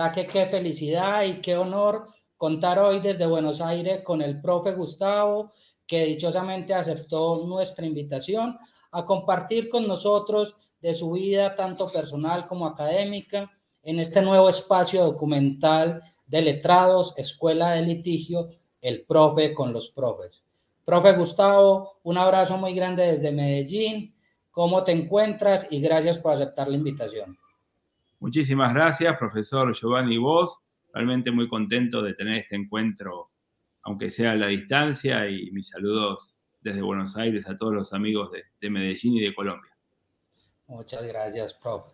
verdad que qué felicidad y qué honor contar hoy desde Buenos Aires con el profe Gustavo, que dichosamente aceptó nuestra invitación a compartir con nosotros de su vida tanto personal como académica en este nuevo espacio documental de letrados, Escuela de Litigio, el profe con los profes. Profe Gustavo, un abrazo muy grande desde Medellín. ¿Cómo te encuentras? Y gracias por aceptar la invitación. Muchísimas gracias, profesor Giovanni Vos. Realmente muy contento de tener este encuentro, aunque sea a la distancia, y mis saludos desde Buenos Aires a todos los amigos de Medellín y de Colombia. Muchas gracias, profe.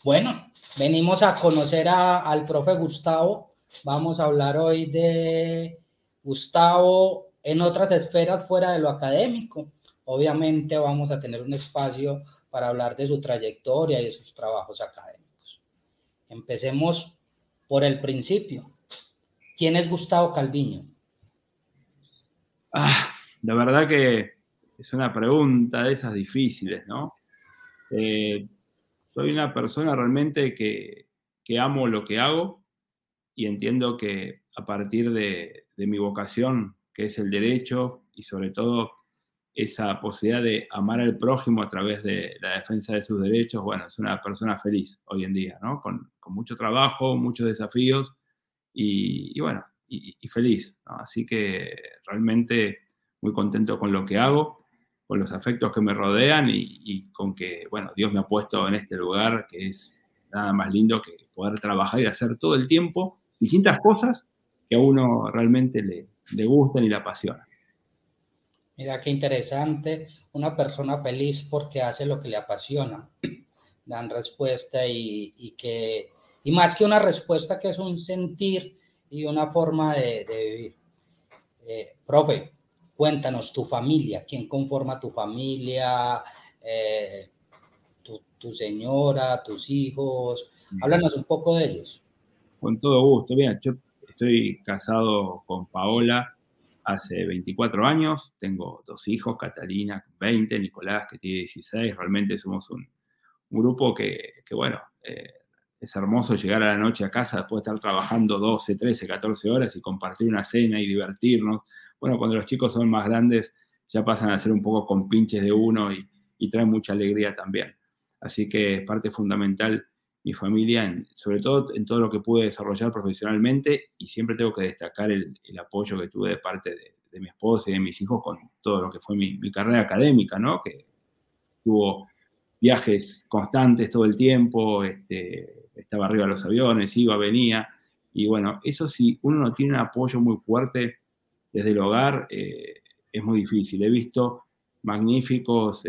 Bueno, venimos a conocer al profe Gustavo. Vamos a hablar hoy de Gustavo en otras esferas fuera de lo académico. Obviamente vamos a tener un espacio para hablar de su trayectoria y de sus trabajos académicos. Empecemos por el principio. ¿Quién es Gustavo Calviño? La verdad que es una pregunta de esas difíciles, ¿no? Soy una persona realmente que amo lo que hago y entiendo que a partir de mi vocación, que es el derecho, y sobre todo esa posibilidad de amar al prójimo a través de la defensa de sus derechos, bueno, es una persona feliz hoy en día, ¿no? Con mucho trabajo, muchos desafíos y bueno, y feliz, ¿no? Así que realmente muy contento con lo que hago, con los afectos que me rodean y con que, bueno, Dios me ha puesto en este lugar que es nada más lindo que poder trabajar y hacer todo el tiempo distintas cosas que a uno realmente le gustan y le apasionan. Mira qué interesante, una persona feliz porque hace lo que le apasiona. Dan respuesta y más que una respuesta que es un sentir y una forma de vivir. Profe, cuéntanos tu familia, quién conforma tu familia, tu señora, tus hijos, háblanos un poco de ellos. Con todo gusto. Mira, yo estoy casado con Paola hace 24 años, tengo 2 hijos, Catalina, 20, Nicolás, que tiene 16. Realmente somos un grupo que bueno, es hermoso llegar a la noche a casa después de estar trabajando 12, 13, 14 horas y compartir una cena y divertirnos. Bueno, cuando los chicos son más grandes ya pasan a ser un poco compinches de uno y traen mucha alegría también. Así que es parte fundamental mi familia, sobre todo en todo lo que pude desarrollar profesionalmente, y siempre tengo que destacar el apoyo que tuve de parte de mi esposa y de mis hijos con todo lo que fue mi carrera académica, ¿no? Que tuvo viajes constantes todo el tiempo, estaba arriba de los aviones, iba, venía, y bueno, eso si uno no tiene un apoyo muy fuerte desde el hogar, es muy difícil. He visto magníficos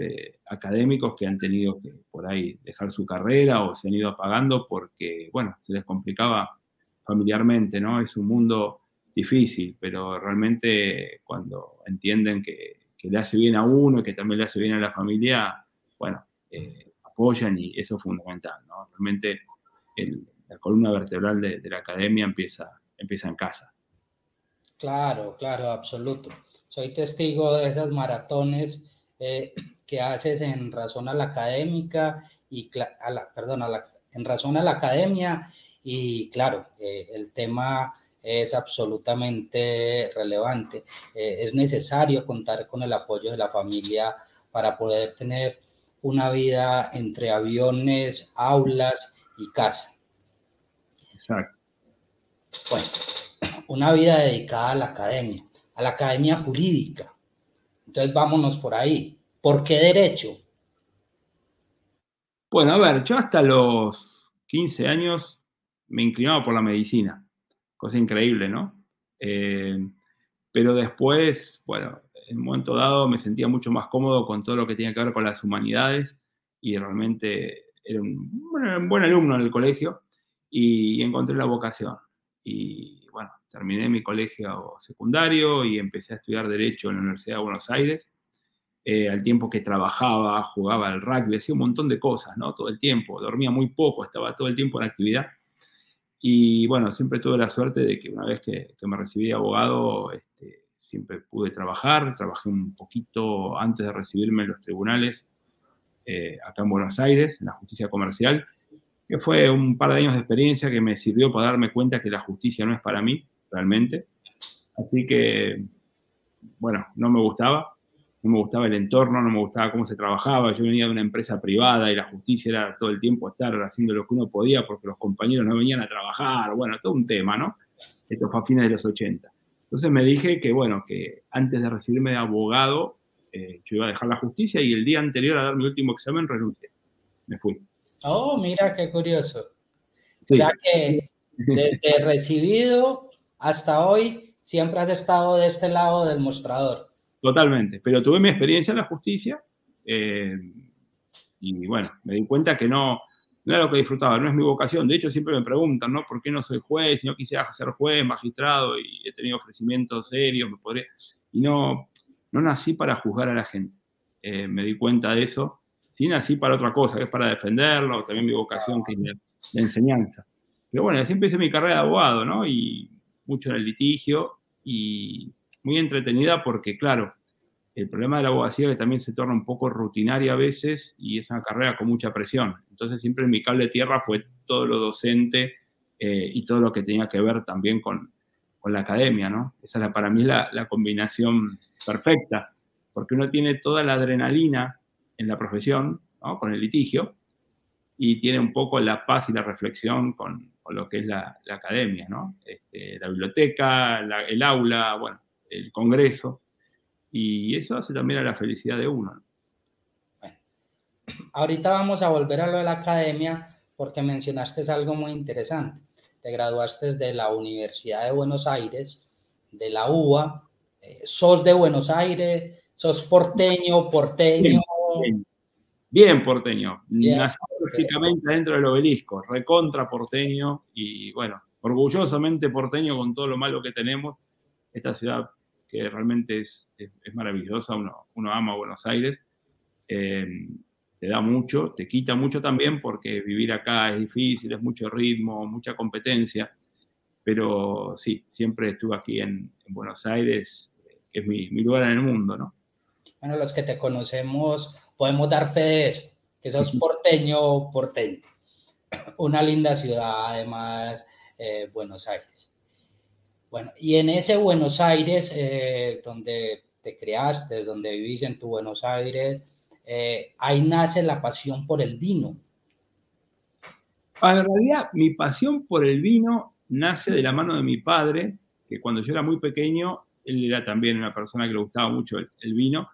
académicos que han tenido que por ahí dejar su carrera o se han ido apagando porque, bueno, se les complicaba familiarmente, ¿no? Es un mundo difícil, pero realmente cuando entienden que le hace bien a uno y que también le hace bien a la familia, bueno, apoyan y eso es fundamental, ¿no? Realmente la columna vertebral de la academia empieza en casa. Claro, claro, absoluto. Soy testigo de esas maratones que haces en razón a la académica y en razón a la academia y claro, el tema es absolutamente relevante. Es necesario contar con el apoyo de la familia para poder tener una vida entre aviones, aulas y casa. Exacto. Bueno, una vida dedicada a la academia jurídica. Entonces vámonos por ahí. ¿Por qué derecho? Bueno, a ver, yo hasta los 15 años me inclinaba por la medicina, cosa increíble, ¿no? Pero después, bueno, en un momento dado me sentía mucho más cómodo con todo lo que tenía que ver con las humanidades y realmente era un buen alumno en el colegio y encontré la vocación. Y bueno, terminé mi colegio secundario y empecé a estudiar Derecho en la Universidad de Buenos Aires. Al tiempo que trabajaba, jugaba al rugby, hacía un montón de cosas, ¿no? Todo el tiempo, dormía muy poco, estaba todo el tiempo en actividad. Y bueno, siempre tuve la suerte de que una vez que me recibí de abogado, siempre pude trabajar. Trabajé un poquito antes de recibirme en los tribunales, acá en Buenos Aires, en la justicia comercial. que fue un par de años de experiencia que me sirvió para darme cuenta que la justicia no es para mí, realmente. Así que, bueno, no me gustaba el entorno, no me gustaba cómo se trabajaba. Yo venía de una empresa privada y la justicia era todo el tiempo estar haciendo lo que uno podía porque los compañeros no venían a trabajar, bueno, todo un tema, ¿no? Esto fue a fines de los 80. Entonces me dije que, bueno, que antes de recibirme de abogado, yo iba a dejar la justicia y el día anterior a dar mi último examen renuncié. Me fui. Oh, mira qué curioso. O Sí. sea que desde recibido hasta hoy siempre has estado de este lado del mostrador. Totalmente. Pero tuve mi experiencia en la justicia y bueno, me di cuenta que no era lo que disfrutaba, no es mi vocación. De hecho, siempre me preguntan, ¿no? ¿Por qué no soy juez? Si no quisiera ser juez, magistrado, y he tenido ofrecimientos serios, y no nací para juzgar a la gente. Me di cuenta de eso. Sí nací para otra cosa, que es para defenderlo, también mi vocación, que es la enseñanza. Pero bueno, siempre hice mi carrera de abogado, ¿no? Y mucho en el litigio, y muy entretenida porque, claro, el problema de la abogacía es que también se torna un poco rutinaria a veces y es una carrera con mucha presión. Entonces siempre mi cable de tierra fue todo lo docente y todo lo que tenía que ver también con la academia, ¿no? Esa para mí es la combinación perfecta, porque uno tiene toda la adrenalina en la profesión, ¿no? Con el litigio, y tiene un poco la paz y la reflexión con lo que es la academia, ¿no? La biblioteca, el aula, bueno, el congreso. Y eso hace también a la felicidad de uno. Bueno, ahorita vamos a volver a lo de la academia porque mencionaste algo muy interesante. Te graduaste de la Universidad de Buenos Aires, de la UBA. ¿Sos de Buenos Aires? ¿Sos porteño? Bien porteño. Bien, Nací prácticamente dentro del obelisco, recontra porteño y bueno, orgullosamente porteño con todo lo malo que tenemos. Esta ciudad que realmente es maravillosa, uno ama Buenos Aires. Te da mucho, te quita mucho también porque vivir acá es difícil, es mucho ritmo, mucha competencia, pero sí, siempre estuve aquí en Buenos Aires, que es mi lugar en el mundo, ¿no? Bueno, los que te conocemos podemos dar fe de eso, que sos porteño. Una linda ciudad, además, Buenos Aires. Bueno, y en ese Buenos Aires, donde te creaste, donde vivís en tu Buenos Aires, ahí nace la pasión por el vino. En realidad, mi pasión por el vino nace de la mano de mi padre, que cuando yo era muy pequeño, él era también una persona que le gustaba mucho el vino,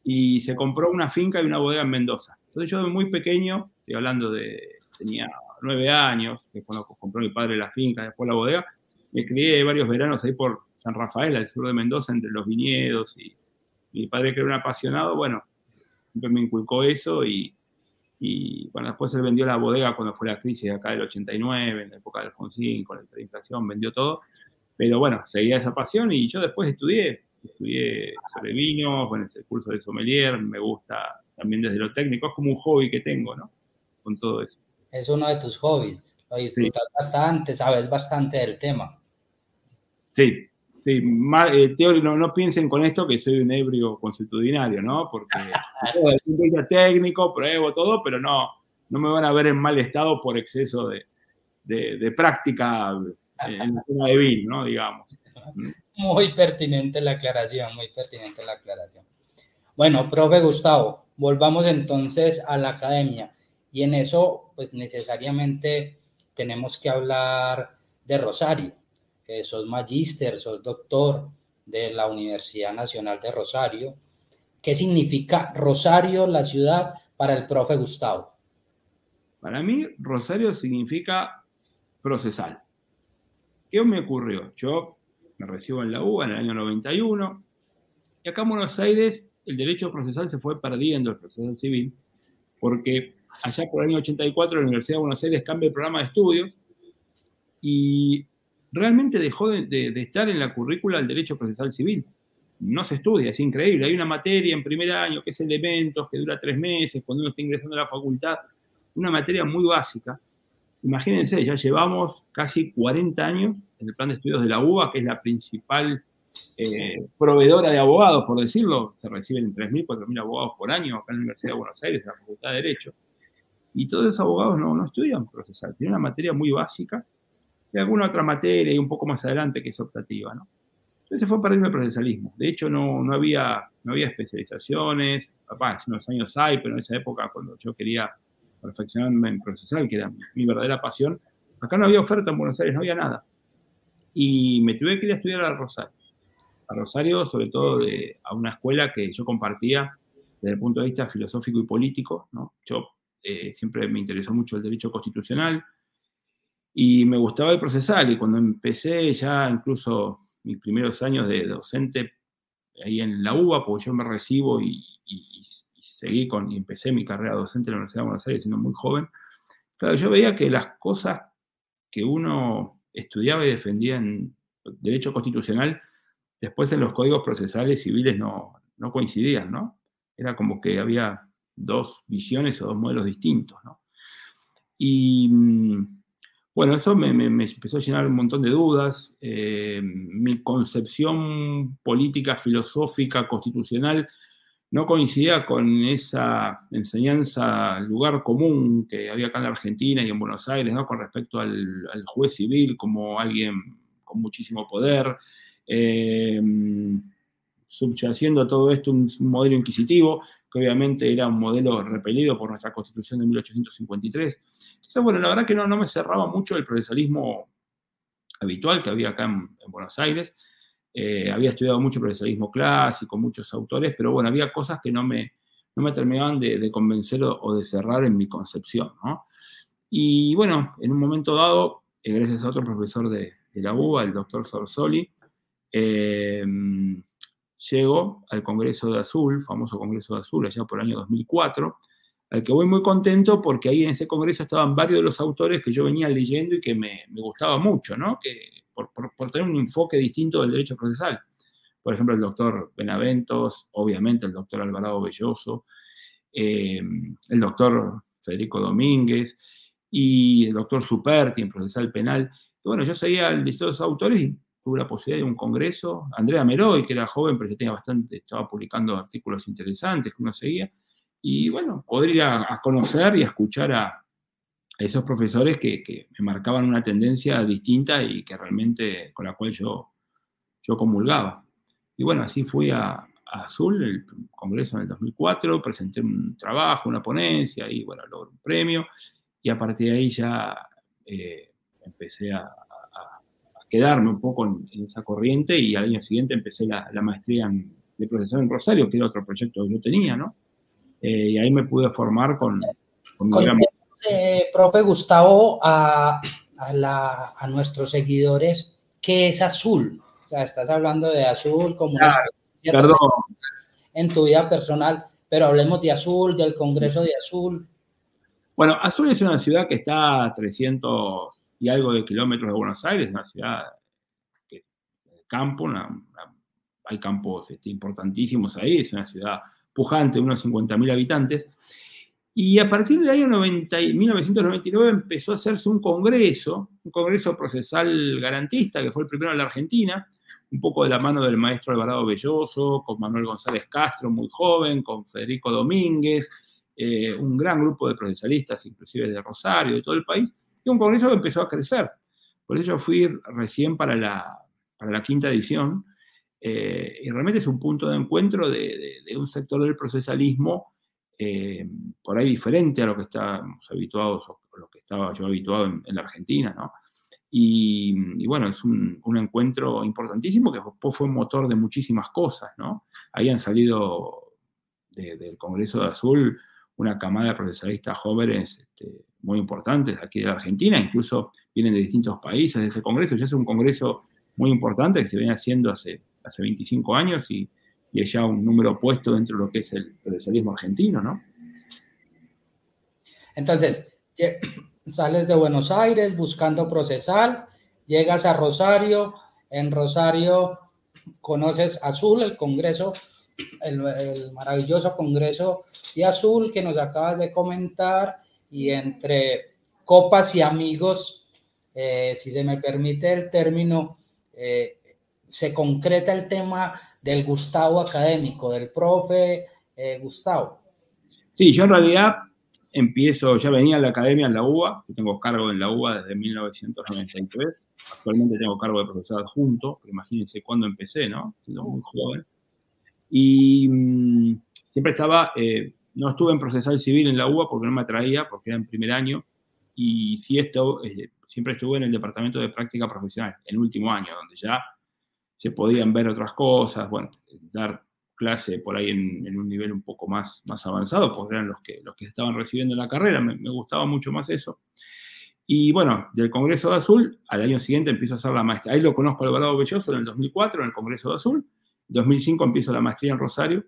y se compró una finca y una bodega en Mendoza. Entonces yo de muy pequeño, estoy hablando tenía 9 años, que es cuando compró mi padre la finca, después la bodega, me crié varios veranos ahí por San Rafael, al sur de Mendoza, entre los viñedos, y mi padre, que era un apasionado, bueno, siempre me inculcó eso, y bueno, después él vendió la bodega cuando fue la crisis acá del 89, en la época de Alfonsín, con la inflación, vendió todo. Pero bueno, seguía esa pasión y yo después estudié sobre vinos, bueno, el curso de sommelier, me gusta también desde lo técnico, es como un hobby que tengo, ¿no? Con todo eso. Es uno de tus hobbies, lo disfrutas bastante, sabes bastante del tema. Sí, sí, no piensen con esto que soy un ebrio consuetudinario, ¿no? Porque desde el punto de vista técnico, pruebo todo, pero no me van a ver en mal estado por exceso de práctica en la zona de vino, ¿no? Digamos. Muy pertinente la aclaración, muy pertinente la aclaración. Bueno, profe Gustavo, volvamos entonces a la academia. Y en eso, pues necesariamente tenemos que hablar de Rosario. Sos magíster, sos doctor de la Universidad Nacional de Rosario. ¿Qué significa Rosario, la ciudad, para el profe Gustavo? Para mí, Rosario significa procesal. ¿Qué me ocurrió? Yo me recibo en la UBA en el año 91 y acá en Buenos Aires el derecho procesal se fue perdiendo, el procesal civil, porque allá por el año 84 la Universidad de Buenos Aires cambia el programa de estudios y realmente dejó de estar en la currícula el derecho procesal civil. No se estudia, es increíble. Hay una materia en primer año que es elementos, que dura 3 meses, cuando uno está ingresando a la facultad, una materia muy básica. Imagínense, ya llevamos casi 40 años en el plan de estudios de la UBA, que es la principal proveedora de abogados, por decirlo. Se reciben 3.000, 4.000 abogados por año acá en la Universidad de Buenos Aires, en la Facultad de Derecho. y todos los abogados no estudian procesal, tienen una materia muy básica, y alguna otra materia y un poco más adelante que es optativa, ¿no? Entonces se fue perdiendo el procesalismo. De hecho, no había especializaciones, hace unos años hay, pero en esa época, cuando yo quería perfeccionarme en procesal, que era mi verdadera pasión, acá no había oferta en Buenos Aires, no había nada. Y me tuve que ir a estudiar a Rosario. A Rosario, sobre todo a una escuela que yo compartía desde el punto de vista filosófico y político, ¿no? Yo siempre me interesó mucho el derecho constitucional y me gustaba el procesal, y cuando empecé ya incluso mis primeros años de docente ahí en la UBA, porque yo me recibo y seguí y empecé mi carrera docente en la Universidad de Buenos Aires siendo muy joven, claro, yo veía que las cosas que uno estudiaba y defendía en derecho constitucional, después en los códigos procesales civiles no coincidían, ¿no? Era como que había dos visiones o dos modelos distintos, ¿no? Y bueno, eso me empezó a llenar un montón de dudas. Mi concepción política, filosófica, constitucional no coincidía con esa enseñanza, lugar común que había acá en la Argentina y en Buenos Aires, ¿no? Con respecto al juez civil como alguien con muchísimo poder, subyaciendo a todo esto un modelo inquisitivo, que obviamente era un modelo repelido por nuestra Constitución de 1853. Entonces, bueno, la verdad que no me cerraba mucho el procesalismo habitual que había acá en Buenos Aires. Había estudiado mucho procesalismo clásico, muchos autores, pero bueno, había cosas que no me terminaban de convencer o de cerrar en mi concepción, ¿no? Y bueno, en un momento dado, gracias a otro profesor de la UBA, el doctor Sorsoli, llego al Congreso de Azul, famoso Congreso de Azul, allá por el año 2004, al que voy muy contento porque ahí en ese congreso estaban varios de los autores que yo venía leyendo y que me gustaba mucho, ¿no? Que por tener un enfoque distinto del derecho procesal. Por ejemplo, el doctor Benaventos, obviamente el doctor Alvarado Belloso, el doctor Federico Domínguez y el doctor Superti en procesal penal. Y bueno, yo seguía el listado de esos autores y tuve la posibilidad de un congreso. Andrea Meroy, que era joven, pero que tenía estaba publicando artículos interesantes que uno seguía. Y bueno, poder ir a conocer y a escuchar a esos profesores que me marcaban una tendencia distinta y que realmente con la cual yo comulgaba. Y bueno, así fui a Azul, el congreso en el 2004, presenté un trabajo, una ponencia y bueno, logré un premio. Y a partir de ahí ya empecé a quedarme un poco en esa corriente, y al año siguiente empecé la maestría de procesal en Rosario, que era otro proyecto que yo tenía, ¿no? Y ahí me pude formar con mi gran... Profe Gustavo, a nuestros seguidores, ¿qué es Azul? O sea, estás hablando de Azul como una perdón. En tu vida personal, pero hablemos de Azul, del Congreso de Azul. Bueno, Azul es una ciudad que está a 300 y algo de kilómetros de Buenos Aires, una ciudad que campo, hay campos importantísimos ahí, es una ciudad pujante, unos 50.000 habitantes. Y a partir del año 1999 empezó a hacerse un congreso procesal garantista, que fue el primero en la Argentina, un poco de la mano del maestro Alvarado Belloso, con Manuel González Castro, muy joven, con Federico Domínguez, un gran grupo de procesalistas, inclusive de Rosario, de todo el país, y un congreso que empezó a crecer. Por eso yo fui recién para la quinta edición, y realmente es un punto de encuentro de un sector del procesalismo por ahí diferente a lo que estábamos habituados, o lo que estaba yo habituado en la Argentina, ¿no? Y bueno, es un encuentro importantísimo que después fue un motor de muchísimas cosas, ¿no? Ahí han salido del Congreso de Azul una camada de procesalistas jóvenes muy importantes aquí de la Argentina, incluso vienen de distintos países de ese congreso. Ya es un congreso muy importante que se viene haciendo hace 25 años y es ya un número puesto dentro de lo que es el procesalismo argentino, ¿no? Entonces, sales de Buenos Aires buscando procesal, llegas a Rosario, en Rosario conoces Azul, el congreso, el maravilloso Congreso de Azul que nos acabas de comentar, y entre copas y amigos, si se me permite el término, se concreta el tema del Gustavo académico, del profe Gustavo. Sí, yo en realidad ya venía a la academia en la UBA, yo tengo cargo en la UBA desde 1993, actualmente tengo cargo de profesor adjunto, pero imagínense cuándo empecé, ¿no? Siendo muy joven. Y siempre no estuve en procesal civil en la UBA porque no me atraía, porque era en primer año, y sí siempre estuve en el departamento de práctica profesional, en último año, donde ya se podían ver otras cosas, bueno, dar clase por ahí en un nivel un poco más avanzado, porque eran los que estaban recibiendo la carrera, me gustaba mucho más eso. Y bueno, del Congreso de Azul, al año siguiente empiezo a hacer la maestría. Ahí lo conozco a Alvarado Belloso en el 2004, en el Congreso de Azul. En 2005 empiezo la maestría en Rosario.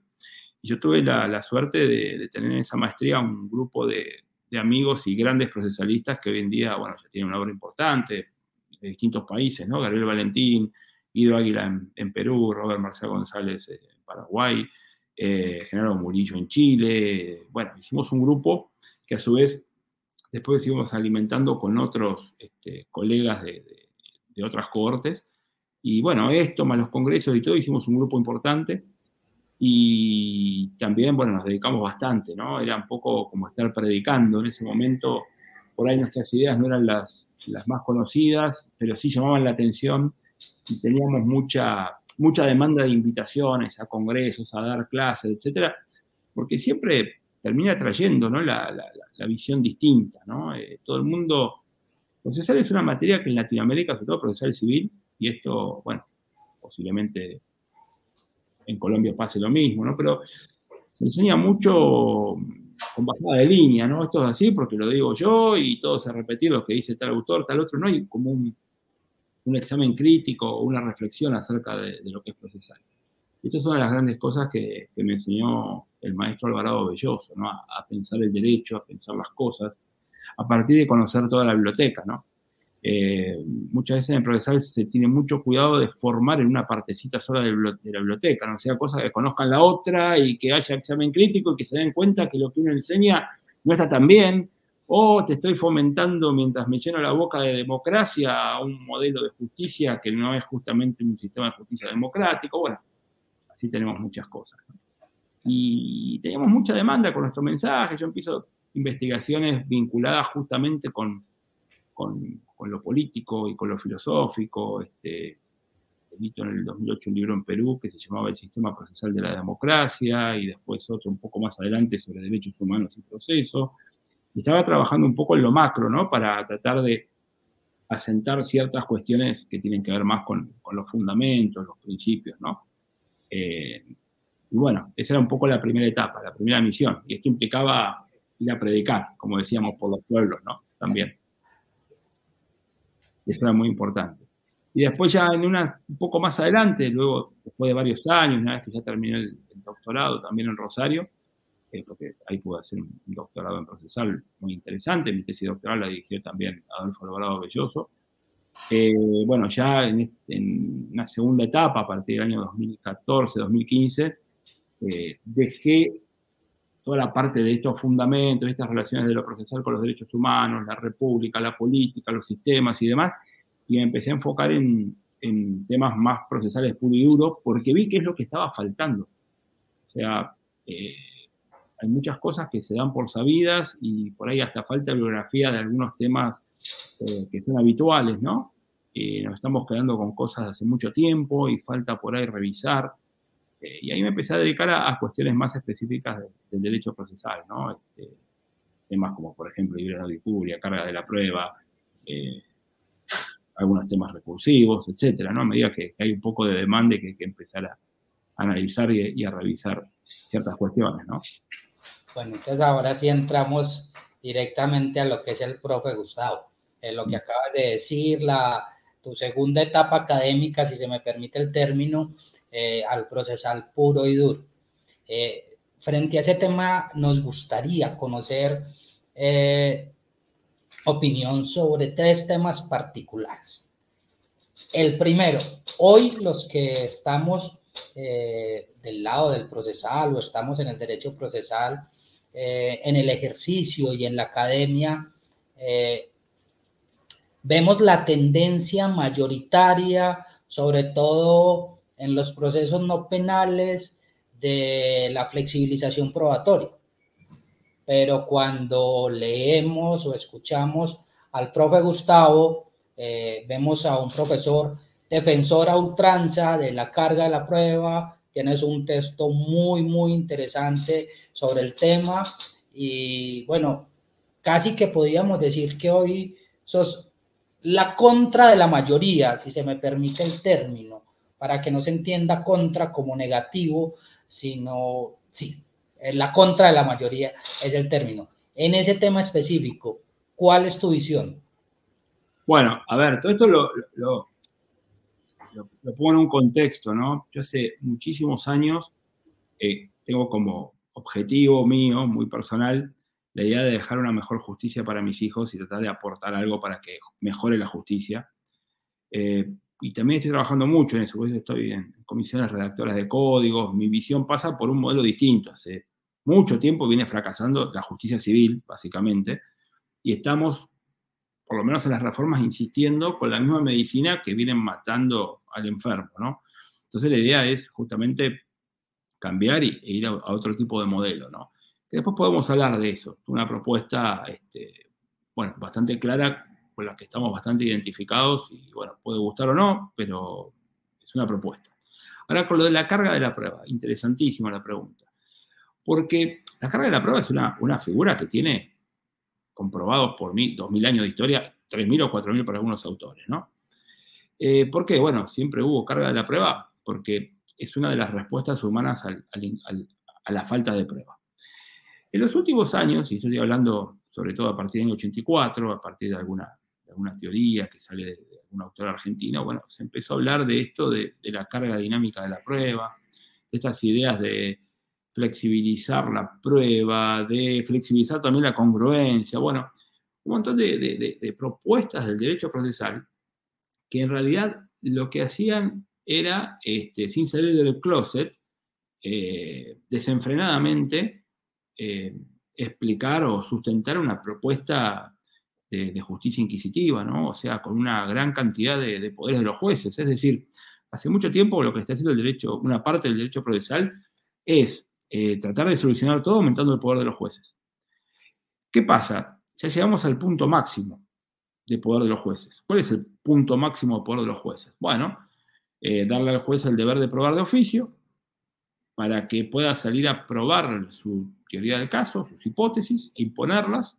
Y yo tuve la suerte de tener en esa maestría un grupo de amigos y grandes procesalistas que hoy en día, bueno, ya tienen una obra importante de distintos países, ¿no? Gabriel Valentín, Guido Águila en Perú, Robert Marcial González en Paraguay, Genaro Murillo en Chile. Bueno, hicimos un grupo que a su vez después seguimos alimentando con otros colegas de otras cohortes. Y bueno, esto más los congresos y todo, hicimos un grupo importante. Y también, bueno, nos dedicamos bastante, ¿no? Era un poco como estar predicando. En ese momento, por ahí nuestras ideas no eran las más conocidas, pero sí llamaban la atención y teníamos mucha demanda de invitaciones a congresos, a dar clases, etcétera, porque siempre termina trayendo, ¿no? la visión distinta, ¿no? Todo el mundo... Procesal es una materia que en Latinoamérica, sobre todo procesal civil, y esto, bueno, posiblemente en Colombia pase lo mismo, ¿no? Pero se enseña mucho con bajada de línea, ¿no? Esto es así porque lo digo yo y todo se repetir lo que dice tal autor, tal otro. No hay como un examen crítico o una reflexión acerca de lo que es procesal. Esto es una de las grandes cosas que me enseñó el maestro Alvarado Belloso, ¿no? A pensar el derecho, a pensar las cosas, a partir de conocer toda la biblioteca, ¿no? Muchas veces en procesal se tiene mucho cuidado de formar en una partecita sola de la biblioteca, no sea cosas que conozcan la otra y que haya examen crítico y que se den cuenta que lo que uno enseña no está tan bien, o te estoy fomentando mientras me lleno la boca de democracia un modelo de justicia que no es justamente un sistema de justicia democrático. Bueno, así tenemos muchas cosas, ¿no? Y teníamos mucha demanda con nuestro mensaje. Yo empiezo investigaciones vinculadas justamente con lo político y con lo filosófico. Edito en el 2008 un libro en Perú que se llamaba El sistema procesal de la democracia, y después otro un poco más adelante sobre derechos humanos y proceso. Y estaba trabajando un poco en lo macro, ¿no? Para tratar de asentar ciertas cuestiones que tienen que ver más con los fundamentos, los principios, ¿no? Y bueno, esa era un poco la primera etapa, la primera misión. Y esto implicaba ir a predicar, como decíamos, por los pueblos, ¿no? También. Eso era muy importante. Y después ya un poco más adelante, luego, después de varios años, una vez que ya terminé el doctorado también en Rosario, porque ahí pude hacer un doctorado en procesal muy interesante. Mi tesis doctoral la dirigió también Adolfo Alvarado Belloso. Bueno, ya en una segunda etapa, a partir del año 2014, 2015, dejé toda la parte de estos fundamentos, estas relaciones de lo procesal con los derechos humanos, la república, la política, los sistemas y demás, y me empecé a enfocar en temas más procesales puro y duro, porque vi que es lo que estaba faltando. O sea, hay muchas cosas que se dan por sabidas y por ahí hasta falta bibliografía de algunos temas que son habituales, ¿no? Nos estamos quedando con cosas de hace mucho tiempo y falta por ahí revisar. Y ahí me empecé a dedicar a cuestiones más específicas del derecho procesal, ¿no? Temas como, por ejemplo, libre no dispuria, carga de la prueba, algunos temas recursivos, etcétera, ¿no? A medida que hay un poco de demanda que hay que empezar a analizar y a revisar ciertas cuestiones, ¿no? Bueno, entonces ahora sí entramos directamente a lo que es el profe Gustavo. Lo que acabas de decir, tu segunda etapa académica, si se me permite el término, al procesal puro y duro. Frente a ese tema, nos gustaría conocer opinión sobre 3 temas particulares. El primero, hoy los que estamos del lado del procesal o estamos en el derecho procesal, en el ejercicio y en la academia, vemos la tendencia mayoritaria, sobre todo en los procesos no penales, de la flexibilización probatoria. pero cuando leemos o escuchamos al profe Gustavo, vemos a un profesor defensor a ultranza de la carga de la prueba. Tienes un texto muy, muy interesante sobre el tema y bueno, casi que podríamos decir que hoy sos la contra de la mayoría, si se me permite el término, para que no se entienda contra como negativo, sino, sí, la contra de la mayoría es el término. En ese tema específico, ¿cuál es tu visión? Bueno, a ver, todo esto lo pongo en un contexto, ¿no? Yo hace muchísimos años tengo como objetivo mío, muy personal, la idea de dejar una mejor justicia para mis hijos y tratar de aportar algo para que mejore la justicia. Y también estoy trabajando mucho en eso, por eso estoy en comisiones redactoras de códigos. Mi visión pasa por un modelo distinto. Hace mucho tiempo viene fracasando la justicia civil, básicamente, y estamos, por lo menos en las reformas, insistiendo con la misma medicina que vienen matando al enfermo, ¿no? Entonces la idea es justamente cambiar e ir a otro tipo de modelo, ¿no? Que después podemos hablar de eso. Una propuesta, bueno, bastante clara, con la que estamos bastante identificados y, bueno, puede gustar o no, pero es una propuesta. Ahora, con lo de la carga de la prueba, interesantísima la pregunta. Porque la carga de la prueba es una figura que tiene comprobados por 2000 años de historia, 3000 o 4000 para algunos autores, ¿no? ¿Por qué? Bueno, siempre hubo carga de la prueba porque es una de las respuestas humanas a la falta de prueba. En los últimos años, y estoy hablando sobre todo a partir del año 84, a partir de alguna teoría que sale de algún autor argentino, bueno, se empezó a hablar de esto, de la carga dinámica de la prueba, de estas ideas de flexibilizar la prueba, de flexibilizar también la congruencia, bueno, un montón de propuestas del derecho procesal que en realidad lo que hacían era, sin salir del closet, desenfrenadamente explicar o sustentar una propuesta de justicia inquisitiva, ¿no? O sea, con una gran cantidad de poderes de los jueces. Es decir, hace mucho tiempo lo que está haciendo el derecho, una parte del derecho procesal, es tratar de solucionar todo aumentando el poder de los jueces. ¿Qué pasa? Ya llegamos al punto máximo de poder de los jueces. ¿Cuál es el punto máximo de poder de los jueces? Bueno, darle al juez el deber de probar de oficio para que pueda salir a probar su teoría del caso, sus hipótesis, e imponerlas.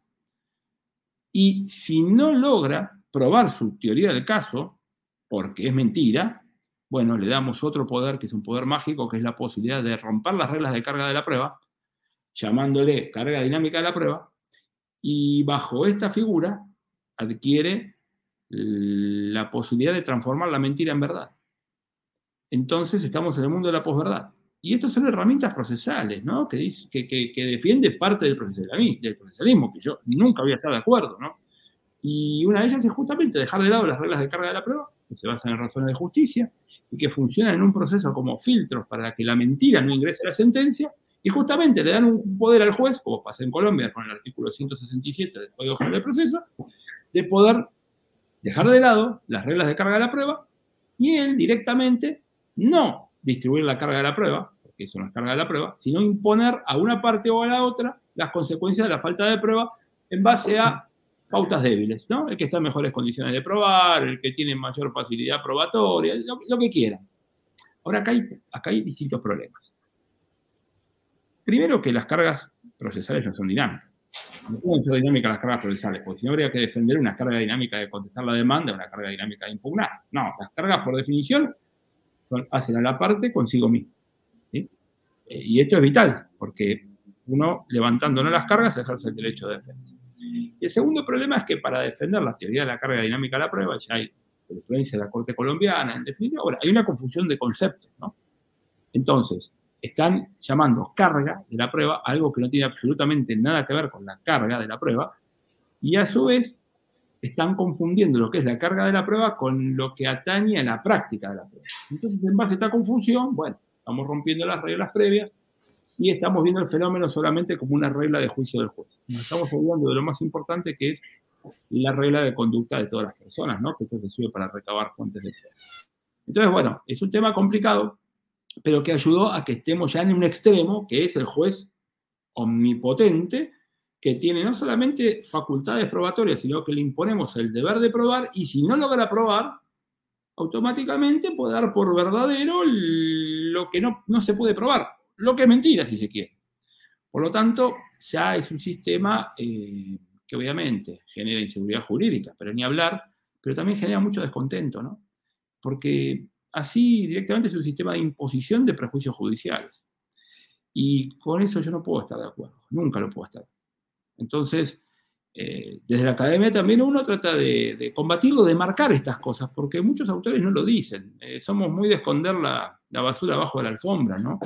Y si no logra probar su teoría del caso, porque es mentira, bueno, le damos otro poder, que es un poder mágico, que es la posibilidad de romper las reglas de carga de la prueba, llamándole carga dinámica de la prueba, y bajo esta figura adquiere la posibilidad de transformar la mentira en verdad. Entonces estamos en el mundo de la posverdad. Y estas son herramientas procesales, ¿no? Que defiende parte del procesalismo, que yo nunca voy a estar de acuerdo, ¿no? Y una de ellas es justamente dejar de lado las reglas de carga de la prueba, que se basan en razones de justicia, y que funcionan en un proceso como filtros para que la mentira no ingrese a la sentencia, y justamente le dan un poder al juez, como pasa en Colombia con el artículo 167 del Código General de Proceso, de poder dejar de lado las reglas de carga de la prueba y él directamente no distribuir la carga de la prueba, porque eso no es carga de la prueba, sino imponer a una parte o a la otra las consecuencias de la falta de prueba en base a pautas débiles, ¿no? El que está en mejores condiciones de probar, el que tiene mayor facilidad probatoria, lo que quieran. Ahora, acá hay distintos problemas. Primero, que las cargas procesales no son dinámicas. No pueden ser dinámicas las cargas procesales, porque si no habría que defender una carga dinámica de contestar la demanda, una carga dinámica de impugnar. No, las cargas por definición hacen a la parte consigo mismo, ¿sí? Y esto es vital, porque uno, levantándonos las cargas, ejerce el derecho de defensa. Y el segundo problema es que para defender la teoría de la carga dinámica de la prueba, ya hay jurisprudencia de la Corte colombiana, en definitiva, ahora, hay una confusión de conceptos, ¿no? Entonces, están llamando carga de la prueba a algo que no tiene absolutamente nada que ver con la carga de la prueba, y a su vez están confundiendo lo que es la carga de la prueba con lo que atañe a la práctica de la prueba. Entonces, en base a esta confusión, bueno, estamos rompiendo las reglas previas y estamos viendo el fenómeno solamente como una regla de juicio del juez. Nos estamos olvidando de lo más importante, que es la regla de conducta de todas las personas, ¿no? Que esto se sirve para recabar fuentes de prueba. Entonces, bueno, es un tema complicado, pero que ayudó a que estemos ya en un extremo, que es el juez omnipotente, que tiene no solamente facultades probatorias, sino que le imponemos el deber de probar, y si no logra probar, automáticamente puede dar por verdadero lo que no se puede probar, lo que es mentira, si se quiere. Por lo tanto, ya es un sistema que obviamente genera inseguridad jurídica, pero ni hablar, pero también genera mucho descontento, ¿no? Porque así directamente es un sistema de imposición de prejuicios judiciales. Y con eso yo no puedo estar de acuerdo, nunca lo puedo estar. Entonces, desde la academia también uno trata de combatirlo, de marcar estas cosas, porque muchos autores no lo dicen. Somos muy de esconder la basura abajo de la alfombra, ¿no?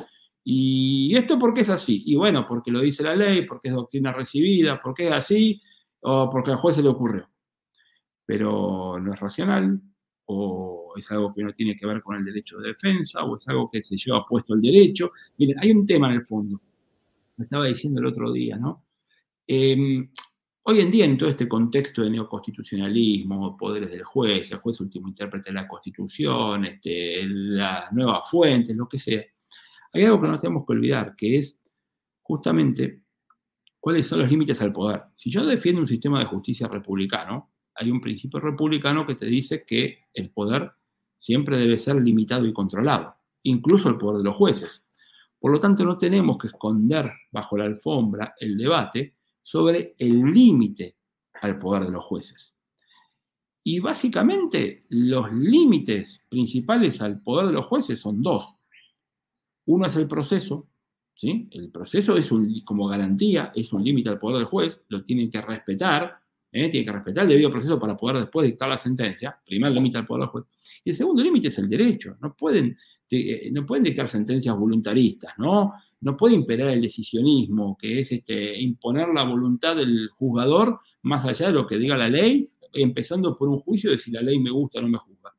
¿Y esto por qué es así? Y bueno, porque lo dice la ley, porque es doctrina recibida, porque es así, o porque al juez se le ocurrió. Pero no es racional, o es algo que no tiene que ver con el derecho de defensa, o es algo que se lleva puesto el derecho. Miren, hay un tema en el fondo, me estaba diciendo el otro día, ¿no? Hoy en día, en todo este contexto de neoconstitucionalismo, poderes del juez, el juez último intérprete de la Constitución, las nuevas fuentes, lo que sea, hay algo que no tenemos que olvidar, que es justamente cuáles son los límites al poder. Si yo defiendo un sistema de justicia republicano, hay un principio republicano que te dice que el poder siempre debe ser limitado y controlado, incluso el poder de los jueces. Por lo tanto, no tenemos que esconder bajo la alfombra el debate sobre el límite al poder de los jueces. Y básicamente, los límites principales al poder de los jueces son dos. Uno es el proceso, ¿sí? El proceso es como garantía, es un límite al poder del juez, lo tienen que respetar, tiene que respetar el debido proceso para poder después dictar la sentencia, primer límite al poder del juez. Y el segundo límite es el derecho, no pueden dictar sentencias voluntaristas, ¿no? No puede imperar el decisionismo, que es imponer la voluntad del juzgador más allá de lo que diga la ley, empezando por un juicio de si la ley me gusta o no me juzga.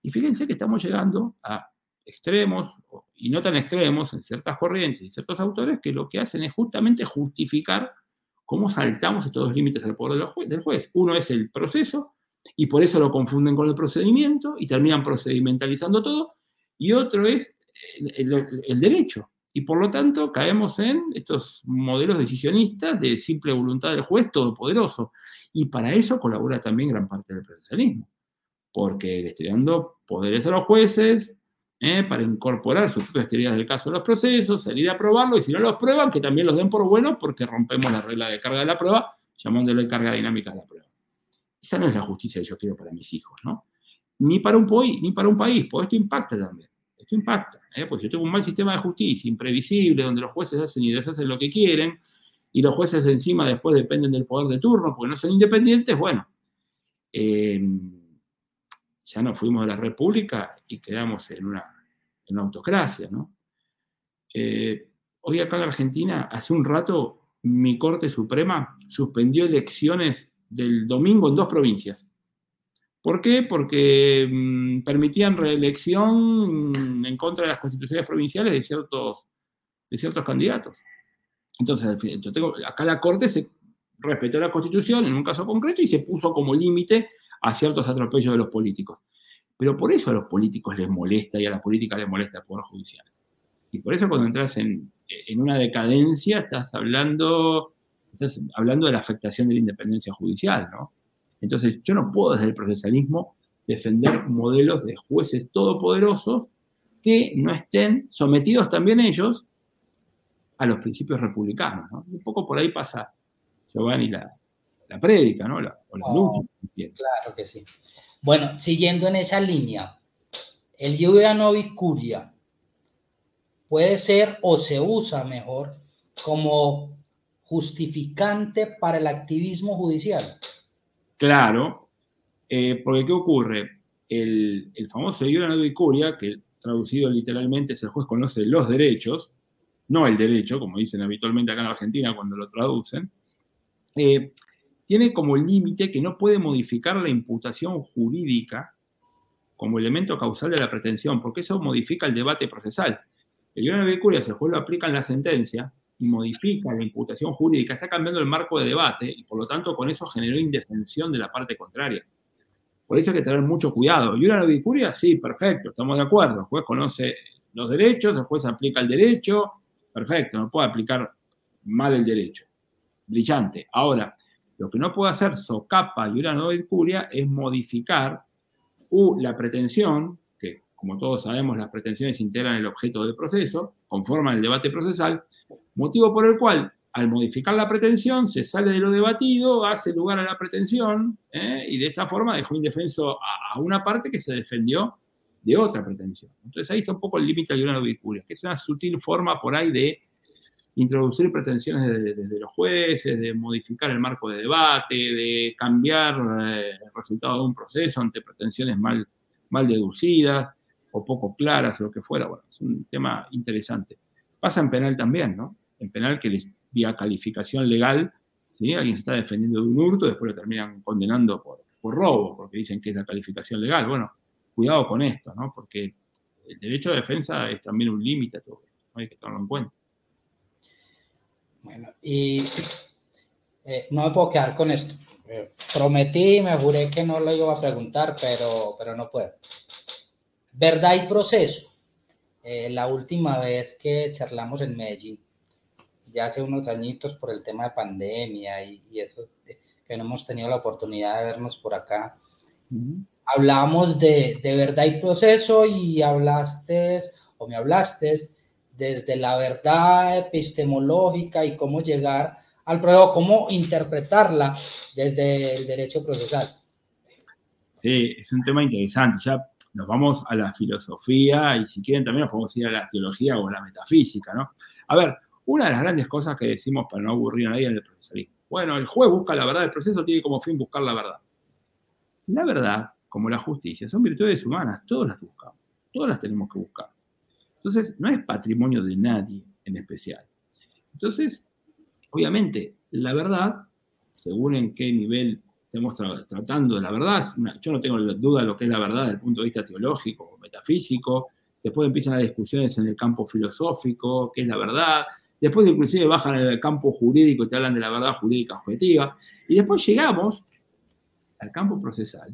Y fíjense que estamos llegando a extremos, y no tan extremos, en ciertas corrientes y ciertos autores, que lo que hacen es justamente justificar cómo saltamos estos dos límites al poder del juez. Uno es el proceso, y por eso lo confunden con el procedimiento, y terminan procedimentalizando todo, y otro es el derecho. Y por lo tanto caemos en estos modelos decisionistas de simple voluntad del juez todopoderoso. Y para eso colabora también gran parte del procesalismo, porque le estoy dando poderes a los jueces para incorporar sus propias teorías del caso de los procesos, salir a probarlo, y si no los prueban, que también los den por buenos, porque rompemos la regla de carga de la prueba, llamándole carga dinámica de la prueba. Esa no es la justicia que yo quiero para mis hijos, ¿no? Ni para un país, porque esto impacta también. Esto impacta, porque yo tengo un mal sistema de justicia, imprevisible, donde los jueces hacen y deshacen lo que quieren, y los jueces encima después dependen del poder de turno, porque no son independientes. Bueno, ya nos fuimos de la República y quedamos en una autocracia, ¿no? Hoy acá en Argentina, hace un rato, mi Corte Suprema suspendió elecciones del domingo en 2 provincias. ¿Por qué? Porque permitían reelección en contra de las constituciones provinciales de ciertos candidatos. Entonces, acá la Corte se respetó la Constitución en un caso concreto y se puso como límite a ciertos atropellos de los políticos. Pero por eso a los políticos les molesta y a la política les molesta el Poder Judicial. Y por eso cuando entras en una decadencia estás hablando de la afectación de la independencia judicial, ¿no? Entonces yo no puedo desde el procesalismo defender modelos de jueces todopoderosos que no estén sometidos también ellos a los principios republicanos, ¿no? Un poco por ahí pasa, Giovanni, la prédica, ¿no? O la lucha. Claro que sí. Bueno, siguiendo en esa línea, el iuvea novi curia puede ser o se usa mejor como justificante para el activismo judicial. Claro, porque ¿qué ocurre? El famoso iuvea novi curia, que traducido literalmente es el juez conoce los derechos, no el derecho, como dicen habitualmente acá en Argentina cuando lo traducen, tiene como límite que no puede modificar la imputación jurídica como elemento causal de la pretensión, porque eso modifica el debate procesal. El iuvea novi curia, si el juez lo aplica en la sentencia y modifica la imputación jurídica, está cambiando el marco de debate y por lo tanto con eso generó indefensión de la parte contraria. Por eso hay que tener mucho cuidado. ¿Iuvea novi curia? Sí, perfecto, estamos de acuerdo. El juez conoce los derechos, el juez aplica el derecho, perfecto, no puede aplicar mal el derecho. brillante. Ahora, lo que no puede hacer Socapa y Urano de Curia es modificar la pretensión, que como todos sabemos las pretensiones integran el objeto del proceso, conforman el debate procesal, motivo por el cual al modificar la pretensión se sale de lo debatido, hace lugar a la pretensión, y de esta forma dejó indefenso a una parte que se defendió de otra pretensión. Entonces ahí está un poco el límite de Urano de Curia, que es una sutil forma por ahí de introducir pretensiones desde los jueces, de modificar el marco de debate, de cambiar el resultado de un proceso ante pretensiones mal deducidas o poco claras o lo que fuera. Bueno, es un tema interesante. Pasa en penal también, ¿no? En penal que vía calificación legal, ¿sí? Alguien se está defendiendo de un hurto, después lo terminan condenando por robo, porque dicen que es la calificación legal. Bueno, cuidado con esto, ¿no? Porque el derecho de defensa es también un límite a todo esto, ¿no? Hay que tenerlo en cuenta. Bueno, y no me puedo quedar con esto. Prometí, me juré que no lo iba a preguntar, pero no puedo. ¿Verdad y proceso? La última vez que charlamos en Medellín, ya hace unos añitos por el tema de pandemia y eso, que no hemos tenido la oportunidad de vernos por acá, hablábamos de verdad y proceso y me hablaste desde la verdad epistemológica y cómo llegar al proceso, cómo interpretarla desde el derecho procesal. Sí, es un tema interesante. Ya nos vamos a la filosofía y si quieren también nos podemos ir a la teología o a la metafísica, ¿no? A ver, una de las grandes cosas que decimos para no aburrir a nadie en el procesalismo. Bueno, el juez busca la verdad, el proceso tiene como fin buscar la verdad. La verdad, como la justicia, son virtudes humanas, todos las buscamos, todas las tenemos que buscar. Entonces, no es patrimonio de nadie en especial. Entonces, obviamente, la verdad, según en qué nivel estemos tratando de la verdad, yo no tengo duda de lo que es la verdad desde el punto de vista teológico o metafísico, después empiezan las discusiones en el campo filosófico, qué es la verdad, después inclusive bajan en el campo jurídico y te hablan de la verdad jurídica objetiva, y después llegamos al campo procesal,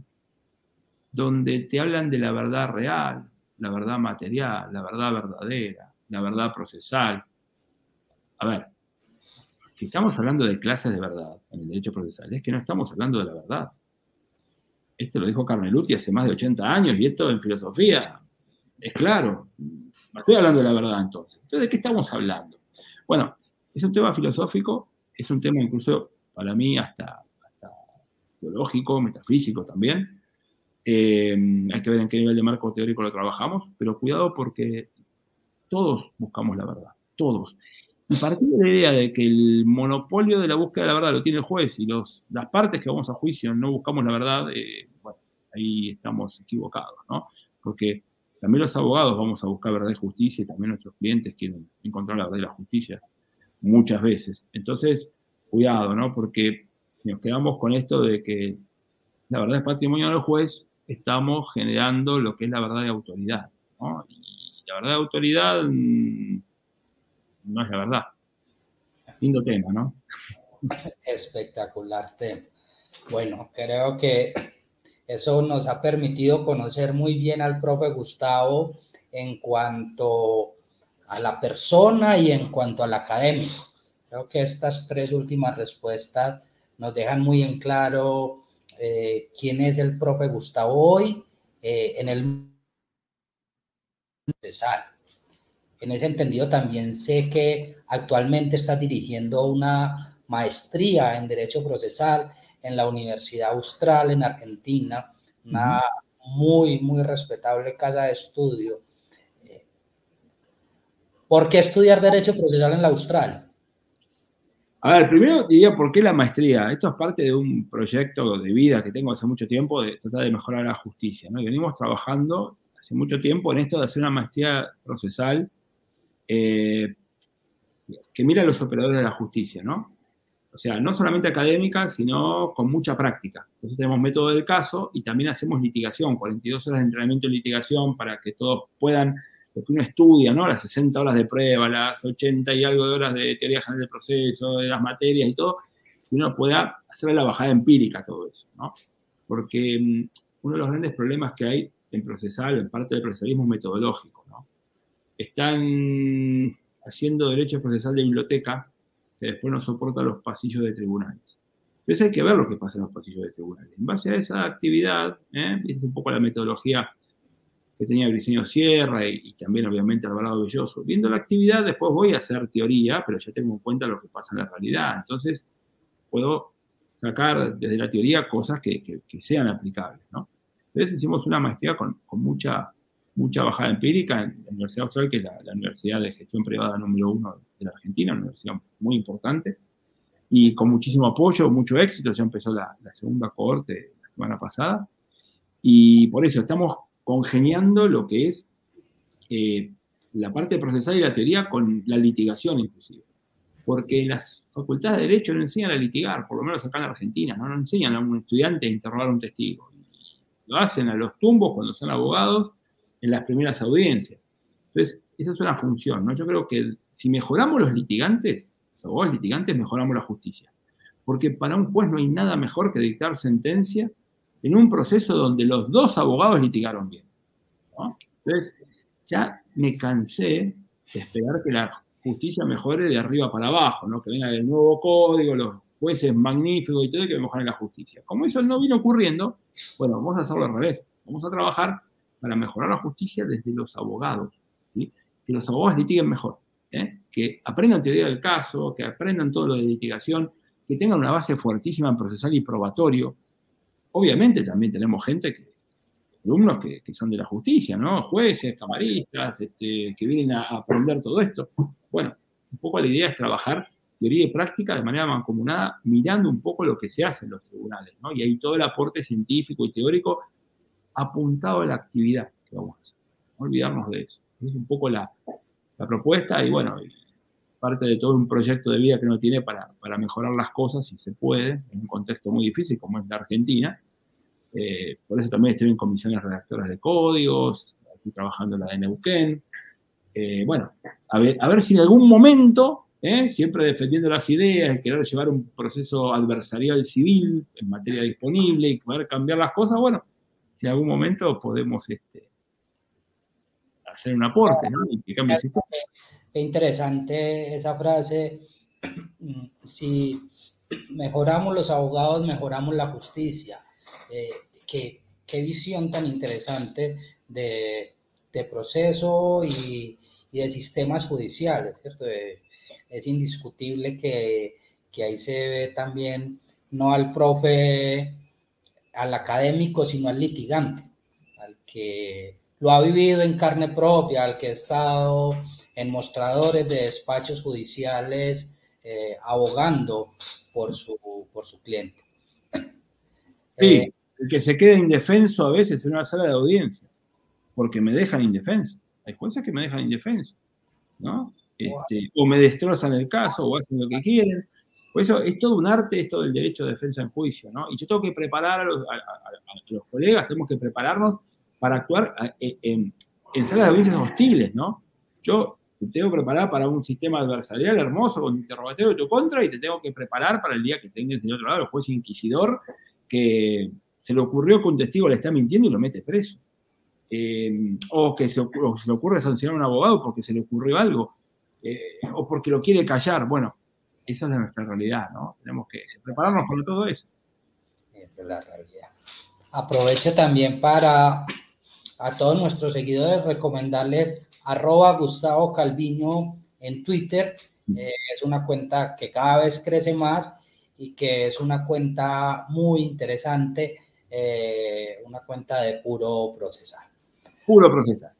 donde te hablan de la verdad real, la verdad material, la verdad verdadera, la verdad procesal. A ver, si estamos hablando de clases de verdad en el derecho procesal, es que no estamos hablando de la verdad. Esto lo dijo Carneluti hace más de 80 años y esto en filosofía es claro. No estoy hablando de la verdad entonces. Entonces, ¿de qué estamos hablando? Bueno, es un tema filosófico, es un tema incluso para mí hasta teológico, metafísico también. Hay que ver en qué nivel de marco teórico lo trabajamos, pero cuidado porque todos buscamos la verdad, todos. Y partir de la idea de que el monopolio de la búsqueda de la verdad lo tiene el juez y las partes que vamos a juicio no buscamos la verdad, bueno, ahí estamos equivocados, ¿no? Porque también los abogados vamos a buscar verdad y justicia y también nuestros clientes quieren encontrar la verdad y la justicia muchas veces. Entonces, cuidado, ¿no? Porque si nos quedamos con esto de que la verdad es patrimonio del juez, estamos generando lo que es la verdad de autoridad, ¿no? Y la verdad de autoridad no es la verdad. Lindo tema, ¿no? Espectacular tema. Bueno, creo que eso nos ha permitido conocer muy bien al profe Gustavo en cuanto a la persona y en cuanto al académico. Creo que estas tres últimas respuestas nos dejan muy en claro quién es el profe Gustavo hoy en el procesal. En ese entendido también sé que actualmente está dirigiendo una maestría en Derecho Procesal en la Universidad Austral en Argentina, una muy, muy respetable casa de estudio. ¿Por qué estudiar Derecho Procesal en la Austral? A ver, primero diría por qué la maestría. Esto es parte de un proyecto de vida que tengo hace mucho tiempo de tratar de mejorar la justicia, ¿no? Y venimos trabajando hace mucho tiempo en esto de hacer una maestría procesal que mira a los operadores de la justicia, ¿no? O sea, no solamente académica, sino con mucha práctica. Entonces tenemos método del caso y también hacemos litigación, 42 horas de entrenamiento en litigación para que todos puedan, lo que uno estudia, ¿no? Las 60 horas de prueba, las 80 y algo de horas de teoría general del proceso, de las materias y todo, y uno pueda hacer la bajada empírica a todo eso, ¿no? Porque uno de los grandes problemas que hay en procesal, en parte del procesalismo metodológico, ¿no? Están haciendo derecho procesal de biblioteca que después no soporta los pasillos de tribunales. Entonces hay que ver lo que pasa en los pasillos de tribunales. En base a esa actividad, es un poco la metodología que tenía Briceño Sierra y también obviamente Alvarado Belloso. Viendo la actividad, después voy a hacer teoría, pero ya tengo en cuenta lo que pasa en la realidad. Entonces puedo sacar desde la teoría cosas que sean aplicables, ¿no? Entonces hicimos una maestría con mucha bajada empírica en la Universidad Austral, que es la universidad de gestión privada número 1 de la Argentina, una universidad muy importante, y con muchísimo apoyo, mucho éxito. Ya empezó la segunda cohorte la semana pasada, y por eso estamos congeniando lo que es la parte procesal y la teoría con la litigación inclusive. Porque las facultades de Derecho no enseñan a litigar, por lo menos acá en Argentina, no enseñan a un estudiante a interrogar a un testigo. Lo hacen a los tumbos cuando son abogados en las primeras audiencias. Entonces, esa es una función, ¿no? Yo creo que si mejoramos los litigantes, los abogados litigantes, mejoramos la justicia. Porque para un juez no hay nada mejor que dictar sentencia en un proceso donde los dos abogados litigaron bien, ¿no? Entonces, ya me cansé de esperar que la justicia mejore de arriba para abajo, ¿no? Que venga el nuevo código, los jueces magníficos y todo, y que mejoren la justicia. Como eso no vino ocurriendo, bueno, vamos a hacerlo al revés. Vamos a trabajar para mejorar la justicia desde los abogados, ¿sí? Que los abogados litiguen mejor, que aprendan teoría del caso, que aprendan todo lo de litigación, que tengan una base fuertísima en procesal y probatorio. Obviamente también tenemos alumnos que son de la justicia, ¿no? Jueces, camaristas, que vienen a aprender todo esto. Bueno, un poco la idea es trabajar teoría y práctica de manera mancomunada, mirando un poco lo que se hace en los tribunales, ¿no? Y ahí todo el aporte científico y teórico apuntado a la actividad que vamos a hacer. No olvidarnos de eso. Es un poco la propuesta y, bueno, parte de todo un proyecto de vida que uno tiene para mejorar las cosas, si se puede, en un contexto muy difícil como es la Argentina. Por eso también estoy en comisiones redactoras de códigos, estoy trabajando en la de Neuquén. Bueno, a ver si en algún momento, siempre defendiendo las ideas, querer llevar un proceso adversarial civil en materia disponible y poder cambiar las cosas, bueno, si en algún momento podemos hacer un aporte, ¿no? Y que cambie el sistema. Qué interesante esa frase. Si mejoramos los abogados, mejoramos la justicia. Qué visión tan interesante de proceso y de sistemas judiciales, ¿cierto? Es indiscutible que ahí se ve también no al profe, al académico, sino al litigante, al que lo ha vivido en carne propia, al que ha estado en mostradores de despachos judiciales abogando por su cliente. Sí, el que se queda indefenso a veces en una sala de audiencia, porque me dejan indefenso. Hay jueces que me dejan indefenso, ¿no? O me destrozan el caso, o hacen lo que quieren. Por eso es todo un arte esto del derecho de defensa en juicio, ¿no? Y yo tengo que preparar a los colegas, tenemos que prepararnos para actuar en salas de audiencias hostiles, ¿no? Yo te tengo que preparar para un sistema adversarial hermoso, con interrogatorio de tu contra, y te tengo que preparar para el día que tengas del otro lado el juez inquisidor que se le ocurrió que un testigo le está mintiendo y lo mete preso. O que se le ocurre sancionar a un abogado porque se le ocurrió algo, o porque lo quiere callar. Bueno, esa es nuestra realidad, ¿no? Tenemos que prepararnos para todo eso. Esa es la realidad. Aprovecho también para a todos nuestros seguidores recomendarles @Gustavo Calviño en Twitter. Es una cuenta que cada vez crece más y que es una cuenta muy interesante, una cuenta de puro procesal. Puro procesal.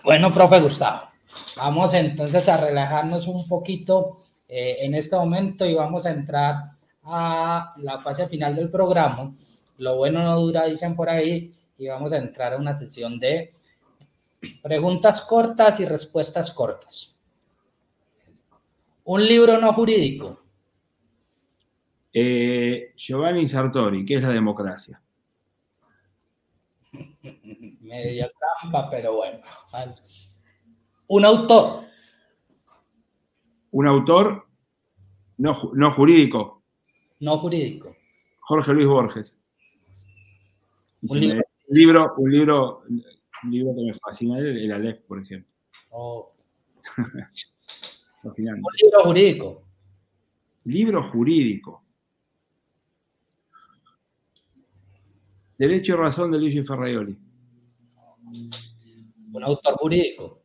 Bueno, profe Gustavo, vamos entonces a relajarnos un poquito en este momento y vamos a entrar a la fase final del programa. Lo bueno no dura, dicen por ahí, y vamos a entrar a una sesión de preguntas cortas y respuestas cortas. Un libro no jurídico. Giovanni Sartori, ¿qué es la democracia? Media trampa, pero bueno. Un autor. Un autor no jurídico. No jurídico. Jorge Luis Borges. Un libro que me fascina, el Aleph, por ejemplo. Oh. Un libro jurídico. Libro jurídico. Derecho y razón de Luigi Ferraioli. Un autor jurídico.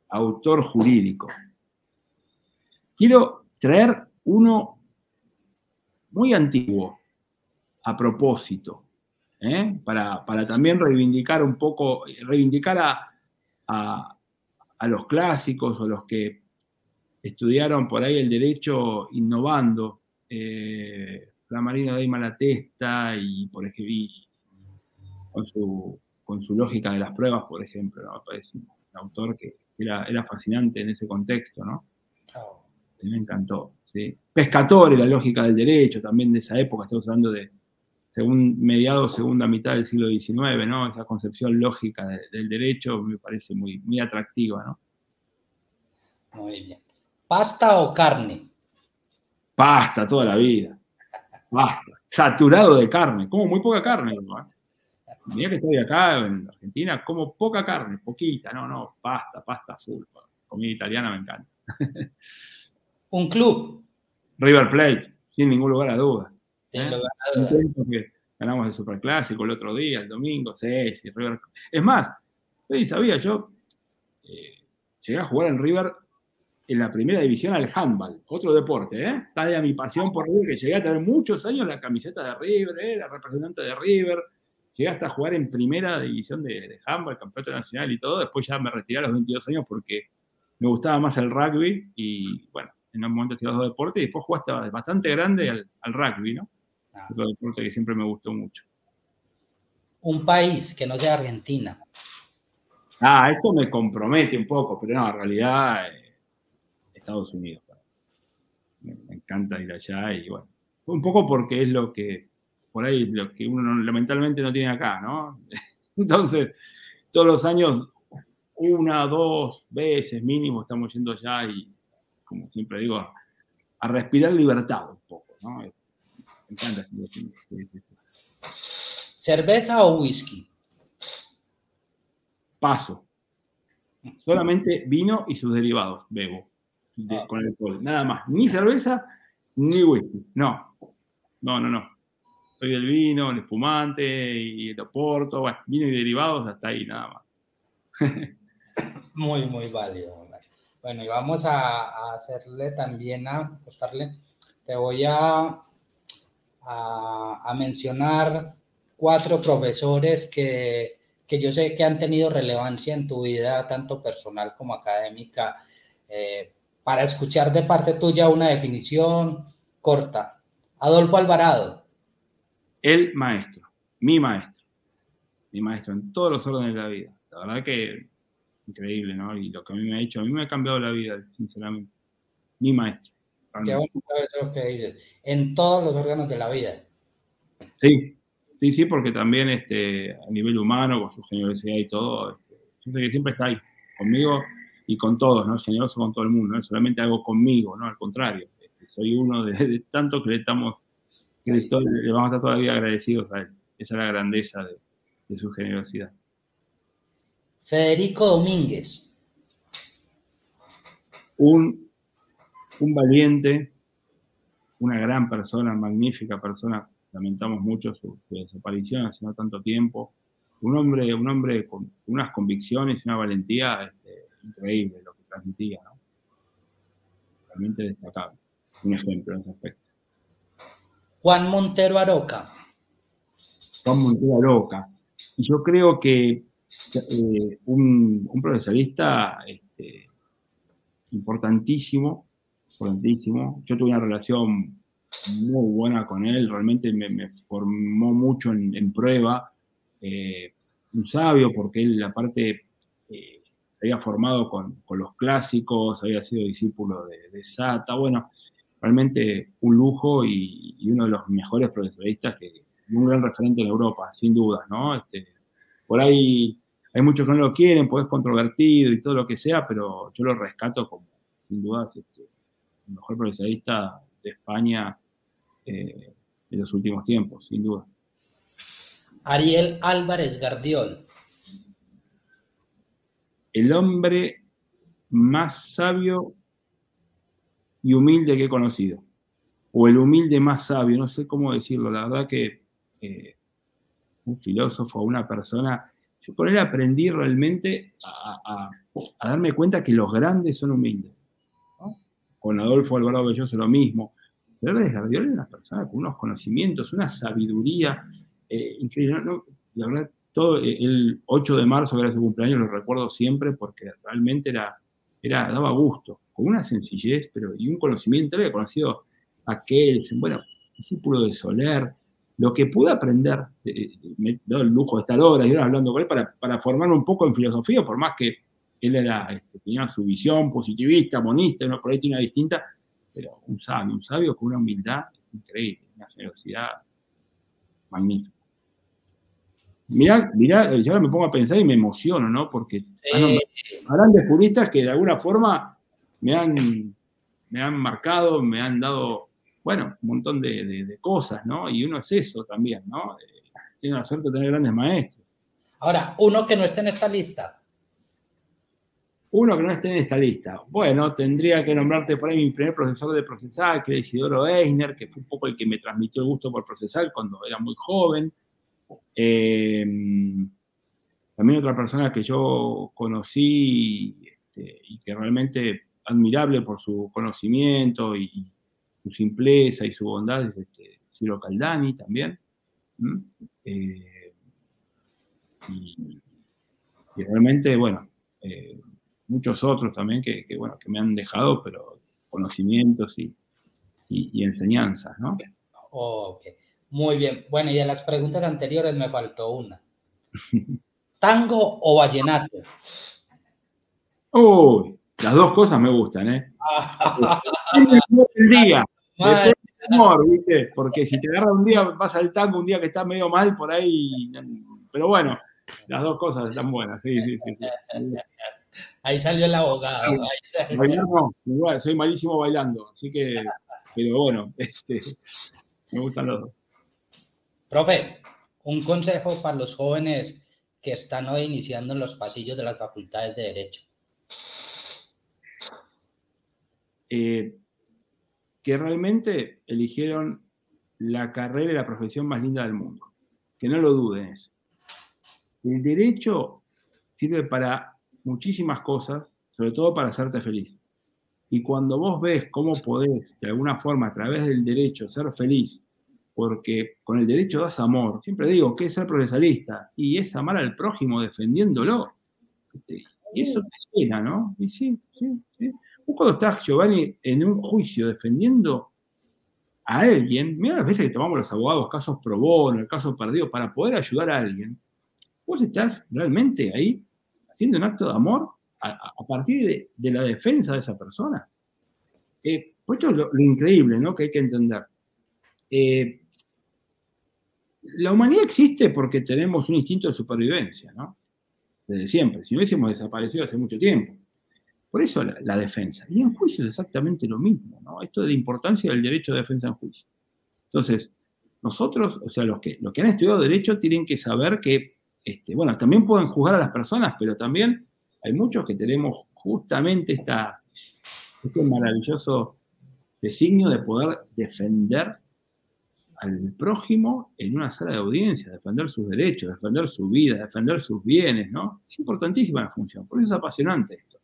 Autor jurídico. Quiero traer uno muy antiguo, a propósito, para también reivindicar un poco, reivindicar a los clásicos o los que estudiaron por ahí el derecho innovando. Flamarino Dei Malatesta y por ejemplo, con su lógica de las pruebas, por ejemplo, ¿no? Me parece un autor que era fascinante en ese contexto, ¿no? Oh. Me encantó, ¿sí? Pescatore, la lógica del derecho, también de esa época, estamos hablando de mediados, segunda mitad del siglo XIX, ¿no? Esa concepción lógica del derecho me parece muy, muy atractiva, ¿no? Muy bien. ¿Pasta o carne? Pasta toda la vida. Pasta. Saturado de carne. Como muy poca carne, ¿no? Mira que estoy acá en Argentina, como poca carne, poquita. No, pasta full. Comida italiana me encanta. ¿Un club? River Plate, sin ningún lugar a dudas. Sin lugar a dudas. Que ganamos el Superclásico el otro día, el domingo, sí, River. Es más, sabía, yo llegué a jugar en River en la primera división al handball, otro deporte, Está de mi pasión por River, que llegué a tener muchos años la camiseta de River, la representante de River, llegué hasta a jugar en primera división de handball, campeonato nacional y todo, después ya me retiré a los 22 años porque me gustaba más el rugby y, bueno, en un momento hacía los dos deportes y después jugué hasta bastante grande al rugby, ¿no? Otro deporte que siempre me gustó mucho. Un país que no sea Argentina. Esto me compromete un poco, pero no, en realidad Estados Unidos. Me encanta ir allá y bueno, un poco porque es lo que, por ahí, lo que uno lamentablemente no tiene acá, ¿no? Entonces, todos los años, 1 o 2 veces mínimo estamos yendo allá y, como siempre digo, a respirar libertad un poco, ¿no? Me encanta. Sí. ¿Cerveza o whisky? Paso. Solamente vino y sus derivados bebo con alcohol. Nada más. Ni cerveza, ni whisky. No. Soy del vino, el espumante y el oporto. Bueno, vino y derivados, hasta ahí nada más. Muy, muy válido. Bueno, y vamos a hacerle también, a apostarle. Te voy a mencionar 4 profesores que yo sé que han tenido relevancia en tu vida, tanto personal como académica, para escuchar de parte tuya una definición corta. Adolfo Alvarado. El maestro, mi maestro en todos los órdenes de la vida. La verdad que increíble, ¿no? Y lo que a mí me ha hecho, a mí me ha cambiado la vida, sinceramente. Mi maestro. Qué bonito eso que dices. En todos los órganos de la vida. Sí, porque también a nivel humano, con su generosidad y todo, yo sé que siempre está ahí, conmigo y con todos, ¿no? Generoso con todo el mundo, no es solamente algo conmigo, ¿no? Al contrario, soy uno de tantos que le vamos a estar toda la vida agradecidos a él. Esa es la grandeza de su generosidad. Federico Domínguez. Un valiente, una gran persona, magnífica persona. Lamentamos mucho su desaparición hace no tanto tiempo. Un hombre con unas convicciones y una valentía increíble lo que transmitía, ¿no? Realmente destacable. Un ejemplo en ese aspecto. Juan Montero Aroca. Juan Montero Aroca. Y yo creo que un profesorista importantísimo. Yo tuve una relación muy buena con él, realmente me formó mucho en prueba. Un sabio, porque él aparte se había formado con los clásicos, había sido discípulo de Sata, bueno, realmente un lujo y uno de los mejores profesoristas y un gran referente en Europa, sin dudas, ¿no? Por ahí hay muchos que no lo quieren, pues es controvertido y todo lo que sea, pero yo lo rescato como, sin dudas, el mejor profesorista de España de los últimos tiempos, sin duda. Ariel Álvarez Gardiol. El hombre más sabio y humilde que he conocido. O el humilde más sabio, no sé cómo decirlo. La verdad que un filósofo, una persona, yo con él aprendí realmente a darme cuenta que los grandes son humildes, ¿no? Con Adolfo Alvarado Belloso lo mismo. Pero Desgardiola es una persona con unos conocimientos, una sabiduría increíble. ¿No? La verdad, todo el 8 de marzo, que era su cumpleaños, lo recuerdo siempre porque realmente daba gusto, con una sencillez y un conocimiento. Había conocido a Kelsen, bueno, discípulo de Soler. Lo que pude aprender, me he dado el lujo de estar horas y horas hablando con él para formarme un poco en filosofía, por más que él tenía su visión positivista, monista, por ahí tiene una distinta, pero un sabio con una humildad increíble, una generosidad magnífica. Mirá, yo ahora me pongo a pensar y me emociono, ¿no? Porque hay grandes juristas que de alguna forma me han marcado, me han dado, bueno, un montón de cosas, ¿no? Y uno es eso también, ¿no? Tiene la suerte de tener grandes maestros. Ahora, uno que no esté en esta lista. Uno que no esté en esta lista. Bueno, tendría que nombrarte por ahí mi primer profesor de procesal, que era Isidoro Eisner, que fue un poco el que me transmitió el gusto por procesal cuando era muy joven. También otra persona que yo conocí y que realmente admirable por su conocimiento y su simpleza y su bondad es Ciro Caldani también. Y realmente, bueno, muchos otros también que me han dejado, pero conocimientos y enseñanzas, ¿no? Ok, muy bien. Bueno, y de las preguntas anteriores me faltó una. ¿Tango o vallenato? Uy, las dos cosas me gustan, ¿eh? El día. Depende del humor, ¿viste? Porque si te agarra un día, vas al tango, un día que está medio mal por ahí. Pero bueno, las dos cosas están buenas, sí. Ahí salió el abogado. Bailar no, igual, soy malísimo bailando, así que, pero bueno, me gustan los dos. Profe, un consejo para los jóvenes que están hoy iniciando en los pasillos de las facultades de Derecho. Que realmente eligieron la carrera y la profesión más linda del mundo. Que no lo duden eso. El derecho sirve para muchísimas cosas, sobre todo para hacerte feliz. Y cuando vos ves cómo podés, de alguna forma, a través del derecho, ser feliz, porque con el derecho das amor. Siempre digo, ¿qué es ser procesalista? Y es amar al prójimo defendiéndolo. Y eso te llena, ¿no? Y sí. Vos cuando estás, Giovanni, en un juicio defendiendo a alguien, mira las veces que tomamos los abogados casos pro bono, el caso perdido, para poder ayudar a alguien, vos estás realmente ahí haciendo un acto de amor a partir de la defensa de esa persona. Por esto es lo increíble, ¿no? Que hay que entender. La humanidad existe porque tenemos un instinto de supervivencia, ¿no? Desde siempre. Si no hubiésemos desaparecido hace mucho tiempo. Por eso la defensa. Y en juicio es exactamente lo mismo, ¿no? Esto de la importancia del derecho de defensa en juicio. Entonces, nosotros, o sea, los que han estudiado derecho tienen que saber que, bueno, también pueden juzgar a las personas, pero también hay muchos que tenemos justamente este maravilloso designio de poder defender al prójimo en una sala de audiencia, defender sus derechos, defender su vida, defender sus bienes, ¿no? Es importantísima la función, por eso es apasionante esto.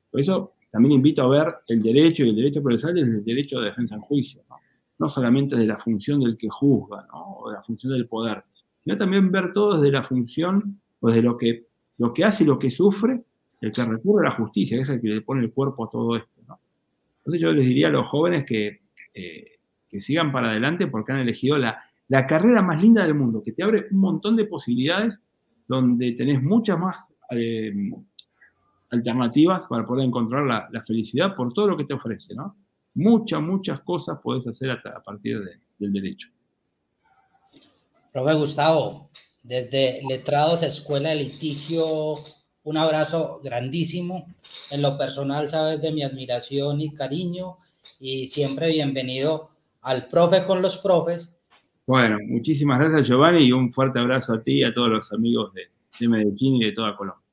Por eso también invito a ver el derecho y el derecho procesal desde el derecho de defensa en juicio, ¿no? No solamente de la función del que juzga, ¿no? O de la función del poder, sino también ver todo desde la función, o desde lo que hace y lo que sufre el que recurre a la justicia, que es el que le pone el cuerpo a todo esto, ¿no? Entonces yo les diría a los jóvenes que sigan para adelante porque han elegido la carrera más linda del mundo, que te abre un montón de posibilidades donde tenés muchas más alternativas para poder encontrar la felicidad por todo lo que te ofrece, ¿no? Muchas cosas podés hacer a partir del derecho. Profe Gustavo, desde Letrados Escuela de Litigio, un abrazo grandísimo. En lo personal, sabes de mi admiración y cariño, y siempre bienvenido al Profe con los Profes. Bueno, muchísimas gracias, Giovanni, y un fuerte abrazo a ti y a todos los amigos de Medellín y de toda Colombia.